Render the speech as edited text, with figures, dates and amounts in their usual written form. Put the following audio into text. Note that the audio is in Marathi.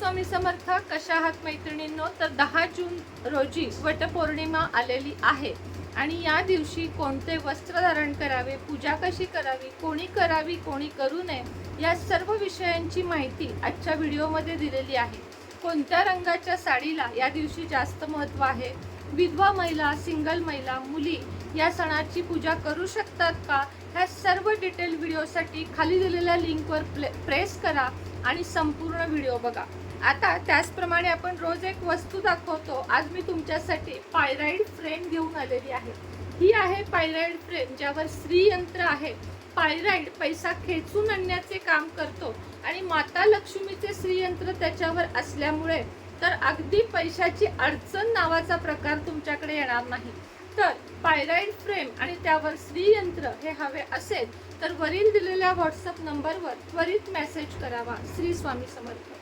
स्वामी समर्थ. कशा आहात मैत्रिणींनो? तर 10 जून रोजी वटपौर्णिमा आलेली आहे आणि या दिवशी कोणते वस्त्र धारण करावे, पूजा कशी करावी, कोणी करावी कोणी करू नये, या सर्व विषयांची माहिती आजच्या व्हिडिओमध्ये दिलेली आहे. कोणत्या रंगाच्या साडीला या दिवशी जास्त महत्त्व आहे, विधवा महिला, सिंगल महिला, मुली या सणाची पूजा करू शकतात का, ह्या सर्व डिटेल व्हिडिओसाठी खाली दिलेल्या लिंकवर प्रेस करा आणि संपूर्ण व्हिडिओ बघा. आता त्याचप्रमाणे आपण रोज एक वस्तू दाखवतो. आज मी तुमच्यासाठी पायराइड फ्रेम घेऊन आलेली आहे. ही आहे पायराइड फ्रेम, ज्यावर श्रीयंत्र आहे. पायराइड पैसा खेचून आणण्याचे काम करतो आणि माता लक्ष्मीचे श्रीयंत्र त्याच्यावर असल्यामुळे तर अगदी पैशाची अडचण नावाचा प्रकार तुमच्याकडे येणार नाही. तर पायराइड फ्रेम आणि त्यावर श्रीयंत्र हे हवे असेल तर वरील दिलेल्या व्हॉट्सअप नंबरवर त्वरित मेसेज करावा. श्री स्वामी समर्थ.